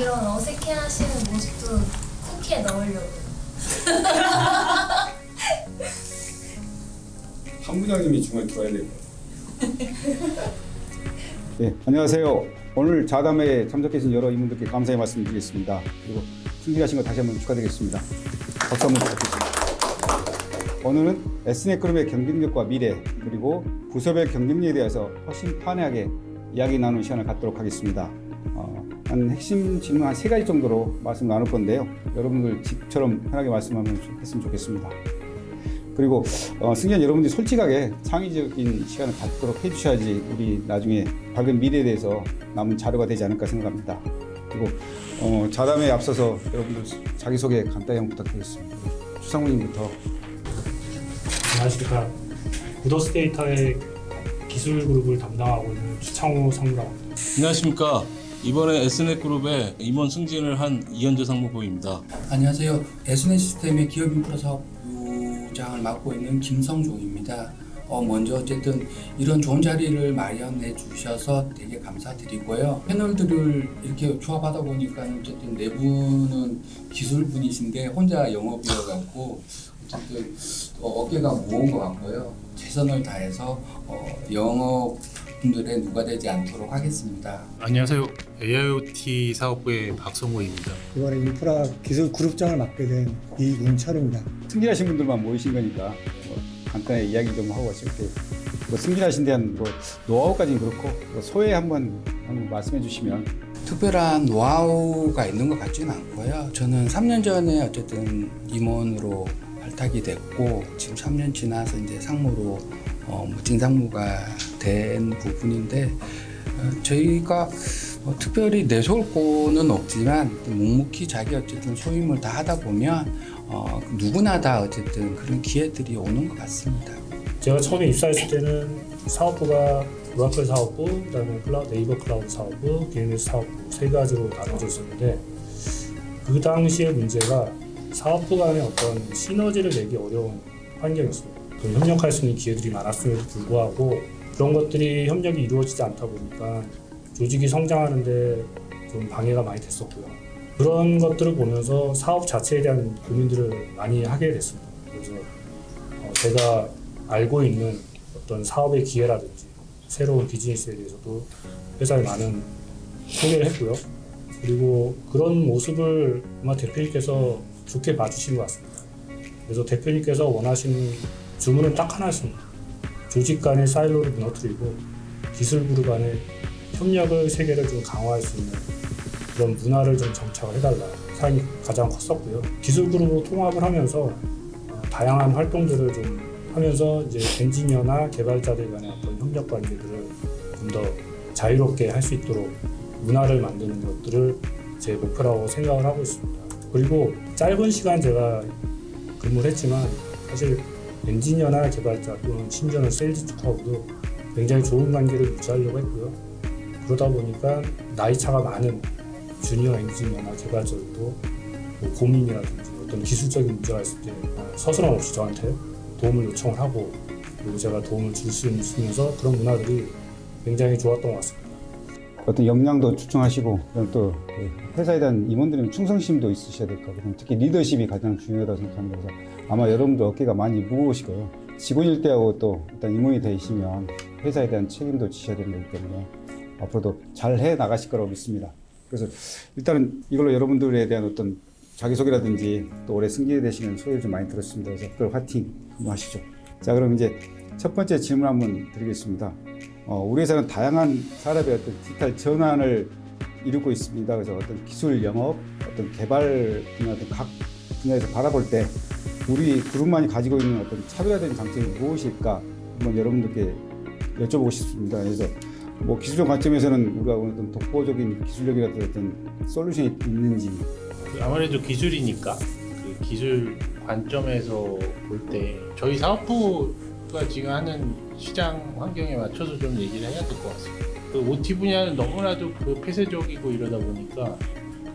이런 어색해하시는 모습도 쿠키에 넣으려고요. 한 부장님이 중간에 들어야 돼요. 네, 안녕하세요. 오늘 자담회에 참석해주신 여러 이분들께 감사의 말씀드리겠습니다. 그리고 승진하신 거 다시 한번 축하드리겠습니다. 박수 한번 부탁드립니다. 오늘은 S넷그룹의 경쟁력과 미래 그리고 부서별 경쟁력에 대해서 훨씬 판하게 이야기 나누는 시간을 갖도록 하겠습니다. 한 핵심 질문 한 3가지 정도로 말씀 나눌 건데요. 여러분들 집처럼 편하게 말씀했으면 좋겠습니다. 그리고 승진 여러분들이 솔직하게 창의적인 시간을 갖도록 해주셔야지 우리 나중에 밝은 미래에 대해서 남은 자료가 되지 않을까 생각합니다. 그리고 자담회에 앞서서 여러분들 자기소개 간단히 한번 부탁드리겠습니다. 추상무님부터. 안녕하십니까. 구더스 데이터의 기술 그룹을 담당하고 있는 추창호 상무라고 합니다. 안녕하십니까. 이번에 S넷그룹에 임원 승진을 한 이현재 상무부입니다. 안녕하세요. S넷 시스템의 기업 인프라 사업 부장을 맡고 있는 김성종입니다. 먼저 어쨌든 이런 좋은 자리를 마련해 주셔서 되게 감사드리고요. 패널들을 이렇게 조합하다 보니까 어쨌든 네 분은 기술분이신데 혼자 영업이어갖고 어쨌든 어깨가 무거운 것 같고요. 최선을 다해서 영업 분들의 누가 되지 않도록 하겠습니다. 안녕하세요. AIoT 사업부의 박성호입니다. 이번에 인프라 기술 그룹장을 맡게 된 이문철입니다. 승진하신 분들만 모이신 거니까 간단히 이야기 좀 하고 이렇게 승진하신 대한 노하우까지는 그렇고 소회 한번 말씀해 주시면. 특별한 노하우가 있는 것 같지는 않고요. 저는 3년 전에 어쨌든 임원으로 발탁이 됐고 지금 3년 지나서 이제 상무로 진상무가 된 부분인데 저희가 특별히 내세울 거는 없지만 묵묵히 자기 어쨌든 소임을 다 하다 보면 누구나 다 어쨌든 그런 기회들이 오는 것 같습니다. 제가 처음에 입사했을 때는 사업부가 오라클 사업부, 그다음에 네이버 클라우드 사업부, 비즈니스 사업부 3가지로 나눠져 있었는데 그 당시의 문제가 사업부 간의 어떤 시너지를 내기 어려운 환경이었어요. 협력할 수 있는 기회들이 많았음에도 불구하고 그런 것들이 협력이 이루어지지 않다 보니까 조직이 성장하는데 좀 방해가 많이 됐었고요. 그런 것들을 보면서 사업 자체에 대한 고민들을 많이 하게 됐습니다. 그래서 제가 알고 있는 어떤 사업의 기회라든지 새로운 비즈니스에 대해서도 회사에 많은 소개를 했고요. 그리고 그런 모습을 아마 대표님께서 좋게 봐주신 것 같습니다. 그래서 대표님께서 원하시는 주문은 딱 하나였습니다. 조직 간의 사일로를 무너뜨리고 기술 그룹 간의 협력을 세계를 좀 강화할 수 있는 그런 문화를 좀 정착을 해달라 사연이 가장 컸었고요. 기술 그룹으로 통합을 하면서 다양한 활동들을 좀 하면서 이제 엔지니어나 개발자들 간의 어떤 협력 관계들을 좀 더 자유롭게 할 수 있도록 문화를 만드는 것들을 제 목표라고 생각을 하고 있습니다. 그리고 짧은 시간 제가 근무를 했지만 사실 엔지니어나 개발자 또는 심지어는 세일즈 쪽하고도 굉장히 좋은 관계를 유지하려고 했고요. 그러다 보니까 나이 차가 많은 주니어 엔지니어나 개발자들도 고민이라든지 어떤 기술적인 문제가 있을 때 서스럼 없이 저한테 도움을 요청을 하고 그리고 제가 도움을 줄 수 있으면서 그런 문화들이 굉장히 좋았던 것 같습니다. 어떤 역량도 추천하시고 또 회사에 대한 임원들의 충성심도 있으셔야 될 거고 특히 리더십이 가장 중요하다고 생각합니다. 그래서 아마 여러분들 어깨가 많이 무거우실 거예요. 직원일 때하고 또 일단 임원이 되시면 회사에 대한 책임도 지셔야 되는 거기 때문에 앞으로도 잘 해 나가실 거라고 믿습니다. 그래서 일단은 이걸로 여러분들에 대한 어떤 자기소개라든지 또 올해 승진이 되시는 소회를 좀 많이 들었습니다. 그래서 그걸 화이팅 한번 하시죠. 자, 그럼 이제 첫 번째 질문 한번 드리겠습니다. 우리 회사는 다양한 산업의 어떤 디지털 전환을 이루고 있습니다. 그래서 어떤 기술 영업, 어떤 개발 분야 등 각 분야에서 바라볼 때 우리 그룹만이 가지고 있는 어떤 차별화된 장점이 무엇일까 한번 여러분들께 여쭤보고 싶습니다. 그래서 기술적 관점에서는 우리가 어떤 독보적인 기술력이라든지 어떤 솔루션이 있는지. 아무래도 기술이니까 그 기술 관점에서 볼 때 저희 사업부가 지금 하는 시장 환경에 맞춰서 좀 얘기를 해야 될 것 같습니다. 그 OT 분야는 너무나도 그 폐쇄적이고 이러다 보니까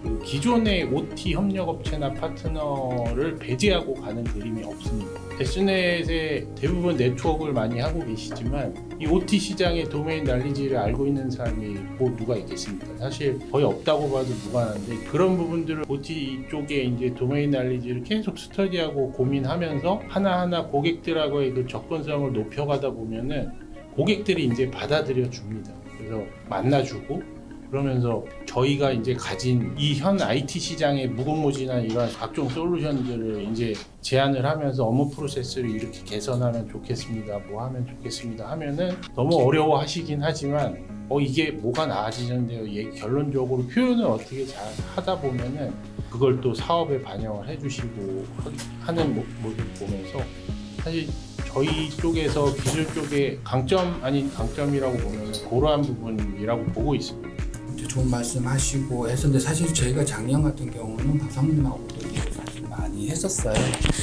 그 기존의 OT 협력업체나 파트너를 배제하고 가는 그림이 없습니다. S넷의 대부분 네트워크를 많이 하고 계시지만 이 OT 시장의 도메인 날리지를 알고 있는 사람이 뭐 누가 있겠습니까? 사실 거의 없다고 봐도 무관한데 그런 부분들을 OT 쪽에 이제 도메인 날리지를 계속 스터디하고 고민하면서 하나하나 고객들하고의 그 접근성을 높여가다 보면은 고객들이 이제 받아들여 줍니다. 그래서 만나주고 그러면서 저희가 이제 가진 이 현 IT 시장의 무궁무진한 이러한 각종 솔루션들을 이제 제안을 하면서 업무 프로세스를 이렇게 개선하면 좋겠습니다. 뭐 하면 좋겠습니다. 하면은 너무 어려워하시긴 하지만 이게 뭐가 나아지는데요. 결론적으로 표현을 어떻게 잘 하다 보면은 그걸 또 사업에 반영을 해주시고 하는 모습을 보면서 사실 저희 쪽에서 기술 쪽에 강점 아닌 강점이라고 보면 그러한 부분이라고 보고 있습니다. 좋은 말씀 하시고 했었는데 사실 저희가 작년 같은 경우는 박사모님하고도 사실 많이 했었어요.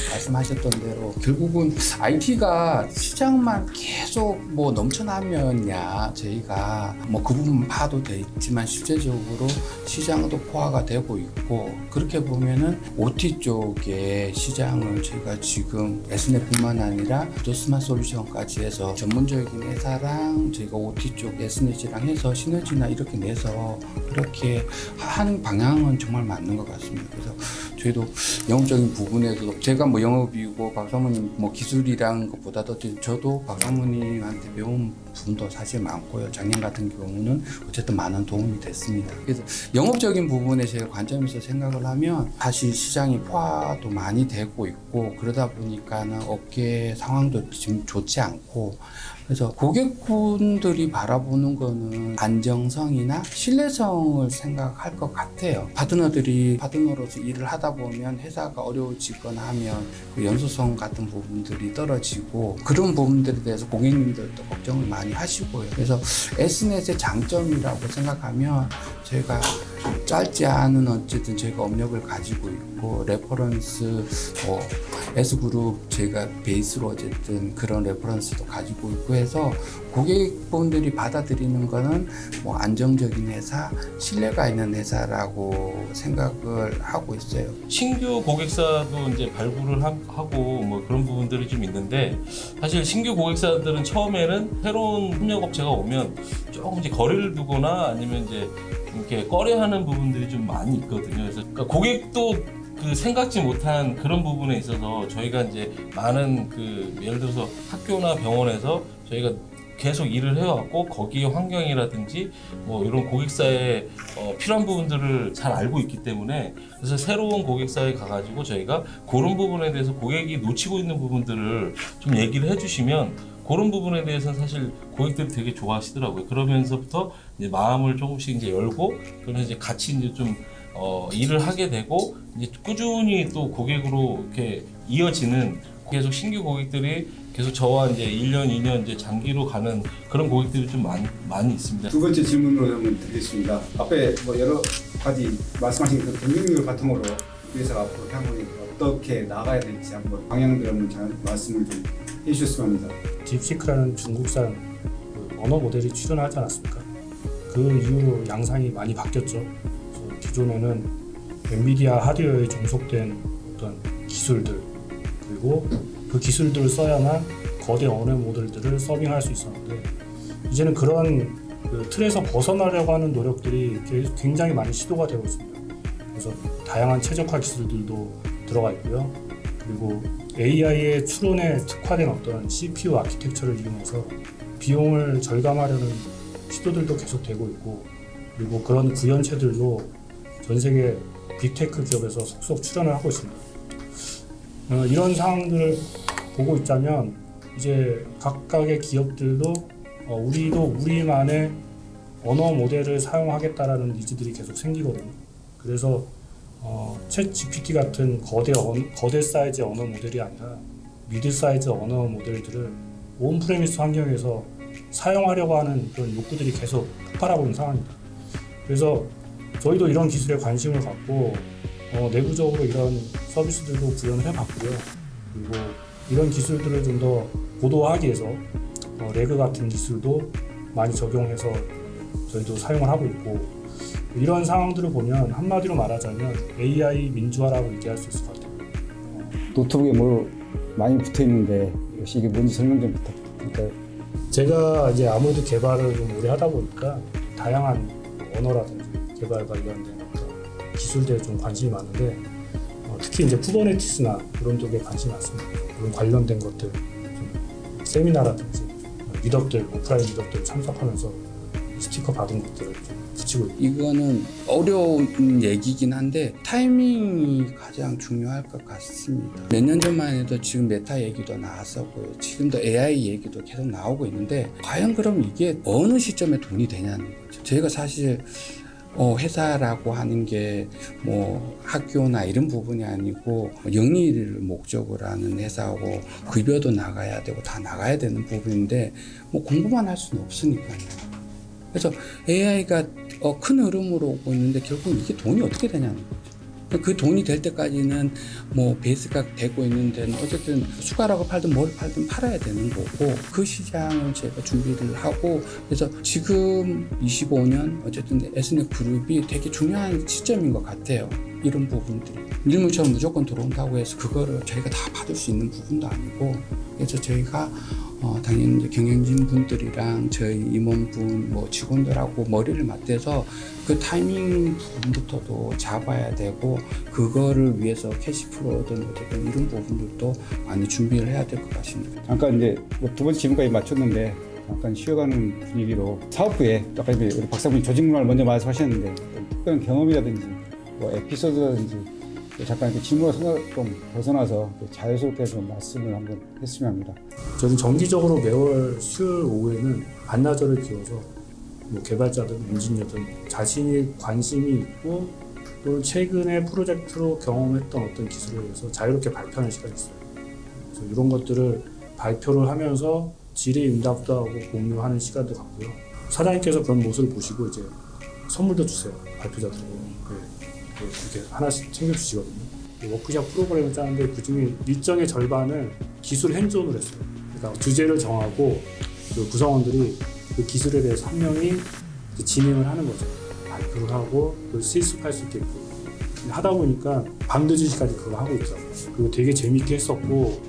말씀하셨던 대로 결국은 IT가 시장만 계속 뭐 넘쳐나면야 저희가 뭐 그 부분 파도 되지만 실제적으로 시장도 포화가 되고 있고 그렇게 보면은 OT 쪽의 시장을 저희가 지금 S넷뿐만 아니라 도스마 솔루션까지 해서 전문적인 회사랑 저희가 OT 쪽 S넷이랑 해서 시너지나 이렇게 내서 그렇게 하는 방향은 정말 맞는 것 같습니다. 그래서 저희도 영업적인 부분에서 제가 뭐 영업이고 박사모님 뭐 기술이란 것보다도 저도 박사모님한테 배운 부분도 사실 많고요. 작년 같은 경우는 어쨌든 많은 도움이 됐습니다. 그래서 영업적인 부분에 제가 관점에서 생각을 하면 사실 시장이 포화도 많이 되고 있고 그러다 보니까는 업계 상황도 지금 좋지 않고 그래서 고객분들이 바라보는 거는 안정성이나 신뢰성을 생각할 것 같아요. 파트너로서 일을 하다 보면 회사가 어려워지거나 하면 그 연소성 같은 부분들이 떨어지고 그런 부분들에 대해서 고객님들도 걱정을 많이 하시고요. 그래서 S넷의 장점이라고 생각하면 저희가 짧지 않은 어쨌든 저희가 업력을 가지고 있고 레퍼런스 S그룹 저희가 베이스로 어쨌든 그런 레퍼런스도 가지고 있고 해서 고객분들이 받아들이는 거는 뭐 안정적인 회사, 신뢰가 있는 회사라고 생각을 하고 있어요. 신규 고객사도 이제 발굴을 하고 뭐 그런 부분들이 좀 있는데 사실 신규 고객사들은 처음에는 새로운 협력업체가 오면 조금 이제 거리를 두거나 아니면 이제 이렇게 꺼려하는 부분들이 좀 많이 있거든요. 그래서 그러니까 고객도 그 생각지 못한 그런 부분에 있어서 저희가 이제 많은 그 예를 들어서 학교나 병원에서 저희가 계속 일을 해왔고 거기의 환경이라든지 뭐 이런 고객사의 필요한 부분들을 잘 알고 있기 때문에 그래서 새로운 고객사에 가가지고 저희가 그런 부분에 대해서 고객이 놓치고 있는 부분들을 좀 얘기를 해주시면 그런 부분에 대해서는 사실 고객들이 되게 좋아하시더라고요. 그러면서부터 이제 마음을 조금씩 이제 열고 그러면서 이제 같이 이제 좀 일을 하게 되고 이제 꾸준히 또 고객으로 이렇게 이어지는 계속 신규 고객들이 계속 저와 이제 1년, 2년 이제 장기로 가는 그런 고객들이 좀 많이 있습니다. 두 번째 질문으로 한번 드리겠습니다. 앞에 뭐 여러 가지 말씀하신 그 경쟁력을 바탕으로 우리 회사가 앞으로 향후에 어떻게 나가야 될지 한번 방향들 한번 잘 말씀을 좀 해주셨으면 합니다. 딥시크라는 중국산 그 언어 모델이 출현하지 않았습니까? 그 이후 양상이 많이 바뀌었죠. 그래서 기존에는 엔비디아 하드웨어에 종속된 어떤 기술들 그리고 그 기술들을 써야만 거대 언어 모델들을 서빙할 수 있었는데 이제는 그런 그 틀에서 벗어나려고 하는 노력들이 굉장히 많이 시도가 되고 있습니다. 그래서 다양한 최적화 기술들도 들어가 있고요. 그리고 AI의 추론에 특화된 어떤 CPU 아키텍처를 이용해서 비용을 절감하려는 시도들도 계속 되고 있고 그리고 그런 구현체들도 전 세계 빅테크 기업에서 속속 출현을 하고 있습니다. 이런 상황들을 보고 있자면 이제 각각의 기업들도 우리도 우리만의 언어 모델을 사용하겠다라는 니즈들이 계속 생기거든요. 그래서 챗 GPT 같은 거대 사이즈 언어 모델이 아니라 미드 사이즈 언어 모델들을 온프레미스 환경에서 사용하려고 하는 그런 욕구들이 계속 폭발하고 있는 상황입니다. 그래서 저희도 이런 기술에 관심을 갖고 내부적으로 이런 서비스들도 구현을 해봤고요. 그리고 이런 기술들을 좀 더 고도화하기 위해서 레그 같은 기술도 많이 적용해서 저희도 사용을 하고 있고 이런 상황들을 보면 한마디로 말하자면 AI 민주화라고 얘기할 수 있을 것 같아요. 노트북에 뭐 많이 붙어 있는데 역시 이게 뭔지 설명 좀 부탁드릴까요? 제가 이제 아무래도 개발을 좀 오래 하다 보니까 다양한 언어라든지 개발 관련된 어떤 기술들에 좀 관심이 많은데 특히 이제 쿠버네티스나 이런 쪽에 관심이 많습니다. 이런 관련된 것들 좀 세미나라든지 미덕들 오프라인 미덕들 참석하면서 스티커 받은 것들을 좀 붙이고 있고 이거는 어려운 얘기긴 한데 타이밍이 가장 중요할 것 같습니다. 몇 년 전만 해도 지금 메타 얘기도 나왔었고요. 지금도 AI 얘기도 계속 나오고 있는데 과연 그럼 이게 어느 시점에 돈이 되냐는 거죠. 저희가 사실 회사라고 하는 게 뭐 학교나 이런 부분이 아니고 영리를 목적으로 하는 회사고 급여도 나가야 되고 다 나가야 되는 부분인데 뭐 공부만 할 수는 없으니까요. 그래서 AI가 큰 흐름으로 오고 있는데 결국 이게 돈이 어떻게 되냐는 거죠. 그 돈이 될 때까지는 뭐 베이스가 되고 있는 데는 어쨌든 숟가락을 팔든 뭘 팔든 팔아야 되는 거고 그 시장을 제가 준비를 하고 그래서 지금 25년 어쨌든 Snet 그룹이 되게 중요한 시점인 것 같아요. 이런 부분들이 밀물처럼 무조건 들어온다고 해서 그거를 저희가 다 받을 수 있는 부분도 아니고 그래서 저희가 당연히 이제 경영진 분들이랑 저희 임원분 뭐 직원들하고 머리를 맞대서 그 타이밍 부분부터도 잡아야 되고 그거를 위해서 캐시플로우든 어쨌든 이런 부분들도 많이 준비를 해야 될 것 같습니다. 잠깐 이제 두 번째 질문까지 맞췄는데 잠깐 쉬어가는 분위기로 사업부에 아까 우리 박사님 조직 문화를 먼저 말씀하셨는데 특별한 경험이라든지 뭐 에피소드라든지 잠깐 이렇게 질문에서 좀 벗어나서 자연스럽게 좀 말씀을 한번 했으면 합니다. 저는 정기적으로 매월 수요일 오후에는 반나절을 비워서 뭐 개발자든 엔지니어든 자신이 관심이 있고 또는 최근에 프로젝트로 경험했던 어떤 기술에 대해서 자유롭게 발표하는 시간이 있어요. 그래서 이런 것들을 발표를 하면서 질의응답도 하고 공유하는 시간도 갖고요. 사장님께서 그런 모습을 보시고 이제 선물도 주세요. 발표자들에게. 이렇게 하나씩 챙겨주시거든요. 워크샵 프로그램을 짜는데 그중에 일정의 절반을 기술 핸즈온으로 했어요. 그러니까 주제를 정하고 그 구성원들이 그 기술에 대해서 한 명이 진행을 하는 거죠. 발표를 하고 그걸 실습할 수 있게끔 하다 보니까 밤늦은 시까지 그걸 하고 있더라고요. 그리고 되게 재밌게 했었고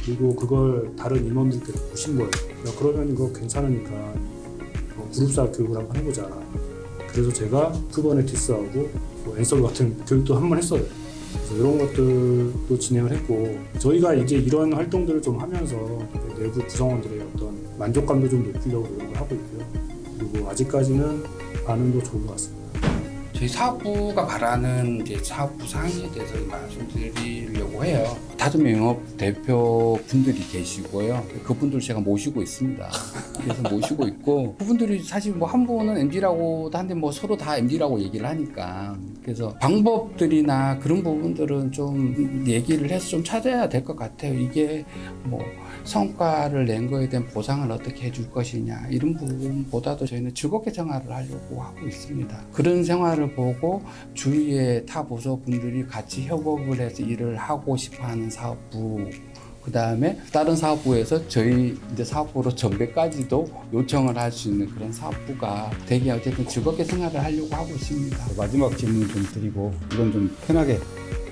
그리고 그걸 다른 임원들께서 보신 거예요. 그러면 이거 괜찮으니까 그룹사 교육을 한번 해보자. 그래서 제가 쿠버네티스하고 앤서브 같은 교육도 한번 했어요. 그래서 이런 것들도 진행을 했고 저희가 이제 이런 활동들을 좀 하면서 내부 구성원들의 어떤 만족감도 좀 높이려고 노력을 하고 있고요. 그리고 아직까지는 반응도 좋은 것 같습니다. 저희 사업부가 말하는 이제 사업부 상의에 대해서 말씀드리려고 해요. 5명 영업 대표 분들이 계시고요. 그분들 제가 모시고 있습니다. 그래서 모시고 있고 그분들이 사실 뭐 한 분은 MD라고 한데 뭐 서로 다 MD라고 얘기를 하니까 그래서 방법들이나 그런 부분들은 좀 얘기를 해서 좀 찾아야 될 것 같아요. 이게 뭐 성과를 낸 거에 대한 보상을 어떻게 해줄 것이냐 이런 부분보다도 저희는 즐겁게 생활을 하려고 하고 있습니다. 그런 생활을 보고 주위의 타 부서분들이 같이 협업을 해서 일을 하고 싶어하는 사업부 그 다음에 다른 사업부에서 저희 이제 사업부로 전배까지도 요청을 할 수 있는 그런 사업부가 되게 어쨌든 즐겁게 생활을 하려고 하고 있습니다. 마지막 질문 좀 드리고 이건 좀 편하게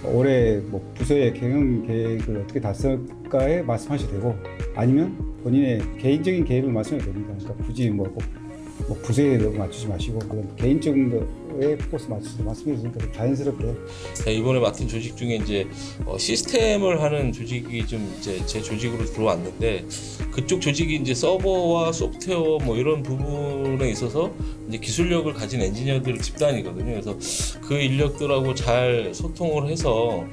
올해 뭐 부서의 경영 계획을 어떻게 달성할까에 말씀하셔도 되고 아니면 본인의 개인적인 계획을 말씀해도 됩니다. 그러니까 굳이 뭐 부서에 맞추지 마시고 그런 개인적인 거에 포커스 맞춰서 말씀해 주시니까 자연스럽게. 네, 이번에 맡은 조직 중에 이제 시스템을 하는 조직이 좀 이제 제 조직으로 들어왔는데 그쪽 조직이 이제 서버와 소프트웨어 뭐 이런 부분에 있어서 이제 기술력을 가진 엔지니어들 집단이거든요. 그래서 그 인력들하고 잘 소통을 해서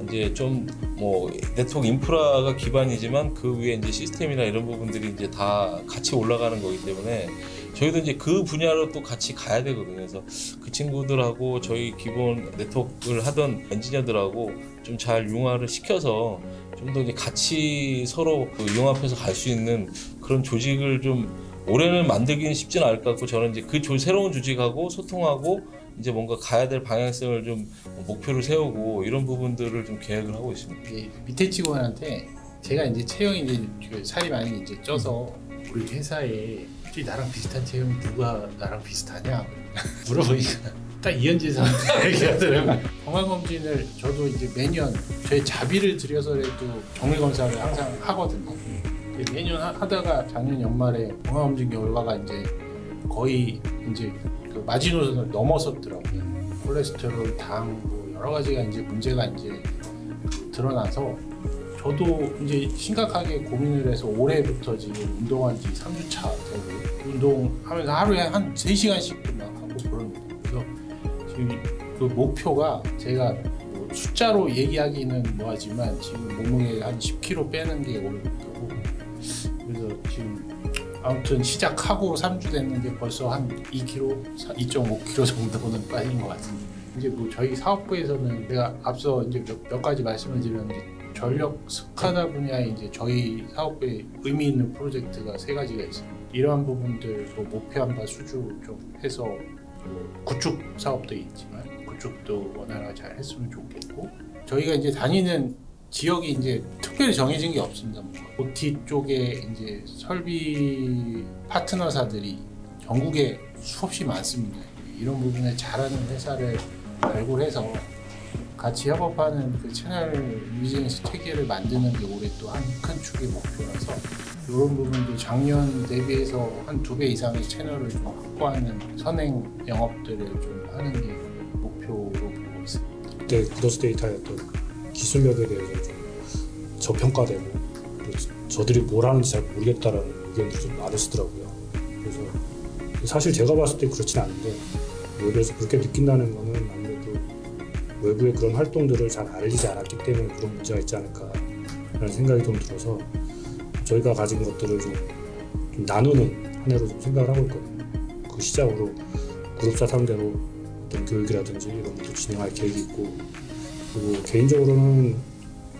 이제 좀 뭐 네트워크 인프라가 기반이지만 그 위에 이제 시스템이나 이런 부분들이 이제 다 같이 올라가는 거기 때문에 저희도 이제 그 분야로 또 같이 가야 되거든요. 그래서 그 친구들하고 저희 기본 네트워크를 하던 엔지니어들하고 좀 잘 융화를 시켜서 좀 더 이제 같이 서로 융합해서 갈 수 있는 그런 조직을 좀 올해는 만들기는 쉽지는 않을 것 같고 저는 이제 그 새로운 조직하고 소통하고 이제 뭔가 가야 될 방향성을 좀 목표를 세우고 이런 부분들을 좀 계획을 하고 있습니다. 밑에 직원한테 제가 이제 체형이 이제 살이 많이 이제 쪄서 우리 회사에 혹시 나랑 비슷한 체형 누가 나랑 비슷하냐 물어보니까 딱 이현진 선수 얘기하더라고요. 건강검진을 저도 이제 매년 제 자비를 들여서라도 정밀검사를 항상 하거든요. 매년 하다가 작년 연말에 건강검진 결과가 이제 거의 이제 그 마지노선을 넘어섰더라고요. 콜레스테롤, 당, 뭐 여러 가지가 이제 문제가 이제 드러나서 저도 이제 심각하게 고민을 해서 올해부터 지금 운동한 지 3주차 되고 운동하면서 하루에 한 3시간씩 막 하고 그런 그래서 지금 그 목표가 제가 뭐 숫자로 얘기하기는 뭐하지만 지금 몸무게 한 10kg 빼는 게 올해 목표고 그래서 지금 아무튼 시작하고 3주 됐는데 벌써 한 2kg, 2.5kg 정도는 빠진 것 같습니다. 이제 뭐 저희 사업부에서는 제가 앞서 이제 몇 가지 말씀을 드렸는데 전력 스카다 분야에 이제 저희 사업부에 의미 있는 프로젝트가 3가지가 있습니다. 이러한 부분들 뭐 목표한 바 수주 좀 해서 뭐 구축 사업도 있지만 구축도 원활하게 잘 했으면 좋겠고 저희가 이제 다니는 지역이 이제 특별히 정해진 게 없습니다. OT 쪽에 이제 설비 파트너사들이 전국에 수없이 많습니다. 이런 부분에 잘하는 회사를 발굴해서 같이 협업하는 그 채널 비즈니스 체계를 만드는 게 올해 또 한 큰 축의 목표라서 이런 부분도 작년 대비해서 한 2배 이상의 채널을 좀 확보하는 선행 영업들을 좀 하는 게 목표로 보고 있습니다. 그때 구더스 데이터의 어떤 기술력에 대해서 좀 저평가되고 저들이 뭘 하는지 잘 모르겠다라는 의견들이 좀 많으시더라고요. 그래서 사실 제가 봤을 때 그렇진 않은데 오히려 그렇게 느낀다는 거는 아무래도 외부의 그런 활동들을 잘 알리지 않았기 때문에 그런 문제가 있지 않을까라는 생각이 좀 들어서 저희가 가진 것들을 좀 나누는 한 해로 좀 생각을 하고 있거든요. 그 시작으로 그룹사 상대로 어떤 교육이라든지 이런 것도 진행할 계획이 있고 그리고 개인적으로는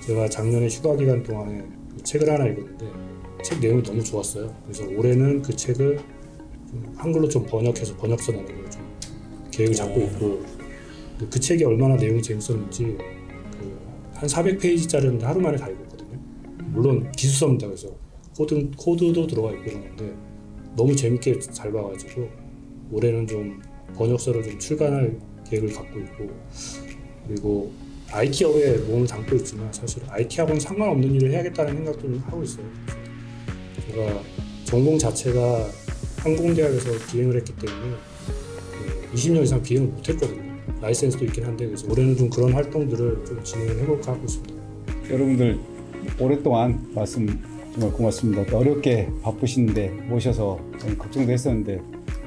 제가 작년에 휴가 기간 동안에 그 책을 하나 읽었는데 책 내용이 너무 좋았어요. 그래서 올해는 그 책을 좀 한글로 좀 번역해서 번역서 내는 걸 좀 계획을 잡고 있고 그 책이 얼마나 내용이 재밌었는지 한 400페이지짜리는 하루 만에 다 읽었거든요. 물론 기술서입니다. 그래서 코드도 들어가 있고 그런 건데 너무 재밌게 잘 봐가지고 올해는 좀 번역서를 좀 출간할 계획을 갖고 있고 그리고 IT업에 몸을 담고 있지만 사실 IT하고는 상관없는 일을 해야겠다는 생각도 하고 있어요. 제가 전공 자체가 항공대학에서 비행을 했기 때문에 20년 이상 비행을 못했거든요. 라이센스도 있긴 한데 그래서 올해는 좀 그런 활동들을 좀 진행을 해볼까 하고 있습니다. 여러분들 오랫동안 말씀 정말 고맙습니다. 어렵게 바쁘신데 모셔서 걱정도 했었는데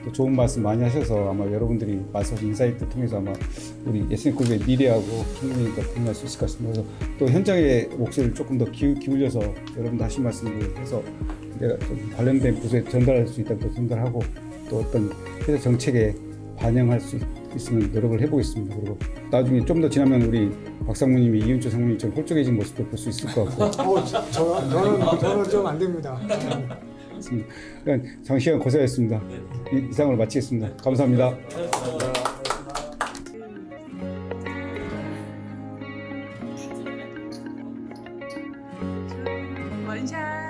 또 좋은 말씀 많이 하셔서 아마 여러분들이 말씀하신 인사이트 통해서 아마 우리 SN그룹의 미래하고 충분히 더 공유할 수 있을 것 같습니다. 그래서 또 현장의 목소리를 조금 더 기울여서 여러분들 하신 말씀을 해서 내가 좀 관련된 부서에 전달할 수 있다면 또 전달하고 또 어떤 회사 정책에 반영할 수 있으면 노력을 해보겠습니다. 그리고 나중에 좀 더 지나면 우리 박상무님이 이윤철 상무님처럼 홀쭉해진 모습도 볼 수 있을 것 같고. 저는 좀 안 됩니다. 그러니까 장시간 고생하셨습니다. 이상으로 마치겠습니다. 감사합니다. 원샷.